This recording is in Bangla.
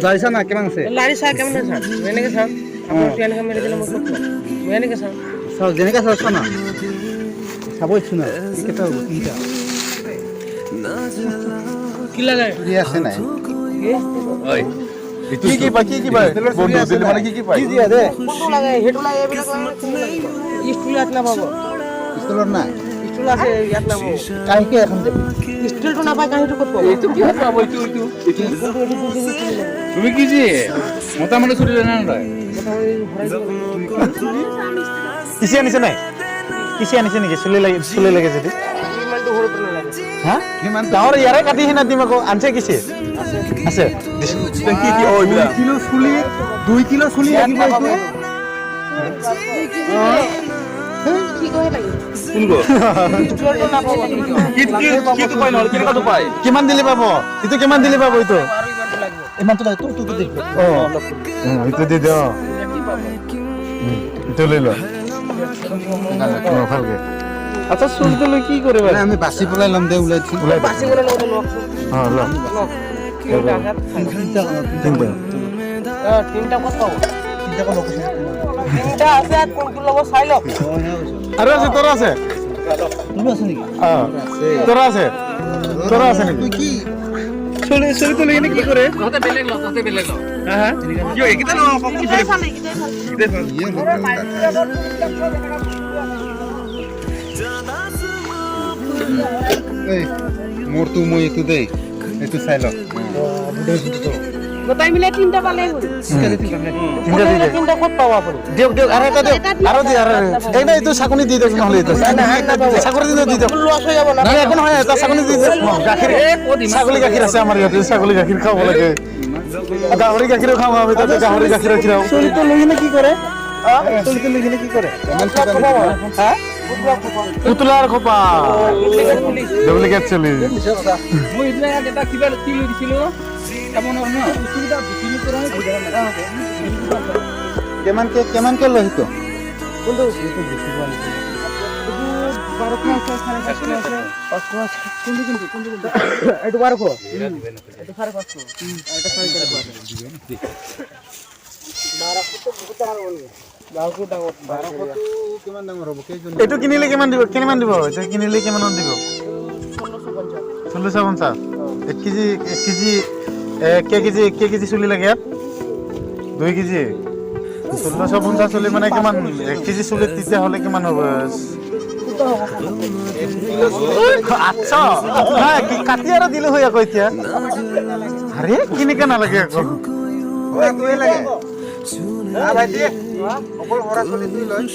যাইছা না কেমন আছে লারি স্যার কেমন আছে এনেকে স্যার আমার ট্রেনকে মেরে দিলে মোক এনেকে স্যার চাও যেনেকৈ চাওছ না চাব ইচ্ছু না কেইটা হ'ব তিনিটা কি লাগে চুৰি আছে নাই কি কি পাই বন্ধু দিলে মানে কি পাই কি দিয়া দে কোনটো লাগে হেটো লাগে এইবিলাক লাগে স্টুল ইয়াত না পাব স্কুলত নাই স্টুল আছে ইয়াত না পাব কাহিকে এখন দে স্টুলটো নাপায় কাহিটো ক'ত পাব এইটো কি পাব এইটো তুমি কি যে মোটামুটি চুরি না নয় কিছি আনিছে নাই কিছি আনিছে নেকি চুলি লাগে যদি ইমানটো হৰটো নালাগে হা কিমান ডাঙৰ ইয়াৰে কাটি হিনা দিম আকৌ আনছে কিছি আছে কি কি ওই বিলা 2 কিলো চুলি লাগিব এইটো কি কয় লাগে কোন গো স্টুলটো নাপাব কি তো পাই নহলে কি তো পাই কিমান দিলে পাব ইটো কিমান দিলে পাব ইটো আৰু ইমানটো লাগিব ইমানটো লাগে তোৰ দেখবি ইটো দি দে ইটো লৈ ল ভালকে আচ্ছা চুলটো লৈ কি কৰে বাৰু আমি বাছি পেলাই ল'ম দে ওলাইছি বাছি গলে লগত লওক ল তিনটা ক'ত পাব তিনটা আছে কোনটো ল'ব চাই লওক আৰু আছে তোৰ আছে তোৰ আছে নেকি তোৰ আছে নেকি তুই কি চলি তো লৈ কি কৰে তহঁতে বেলেগ লওক হা কি এইটা ন কি এই মোৰ তো মই এইটো দেই এইটো চাই ল গোটাই মিলাই তিনটা পালে হ'ল তিনটা ক'ত পাব আপুনি দিয়ক আৰু এটা দিয়ক আৰু দি আৰু এই নাই এইটো চাকনি দি দিয়ক নহ'লে এইটো চাকৰি দি দিয়ক লছ হৈ যাব না নাই একো নহয় এটা চাকনি দি দিয়ক গাখীৰ ছাগলী গাখীৰ আছে আমাৰ ইয়াতে ছাগলী গাখীৰ খাব লাগে গাহৰি গাখীৰো খাওঁ আমি তাতে গাহৰি গাখীৰ খাওঁ চলিটো লৈ কিনে কি কৰে চলিটো লৈ কিনে কি কৰে হা পুতলাৰ খোপা ডুপ্লিকেট চলি মই ইতলা এটা কিবা কি লৈ দিছিলো কেমন ন সুবিধা বিক্রি কৰা কেমানকে লৈ আহিতো কোনটো এইটো 1200 এইটো 550 এটা 550 কিমান ডাঙৰ হ'ব এইটো কিনিলে কিমান দিব এইটো কিনিলে কিমানত দিব 1650 1 কেজি চুলি লাগে ইয়াত 2 কেজি 1650 চুলি মানে কিমান 1 কেজি চুলি তেতিয়া হ'লে কিমান হ'ব 800 নাই কি কাটি আৰু দিলে হৈ আকৌ এতিয়া আৰে কিনিকে নালাগে আকৌ লাগে ভাইটি অকল হৰা চলি তুই লয়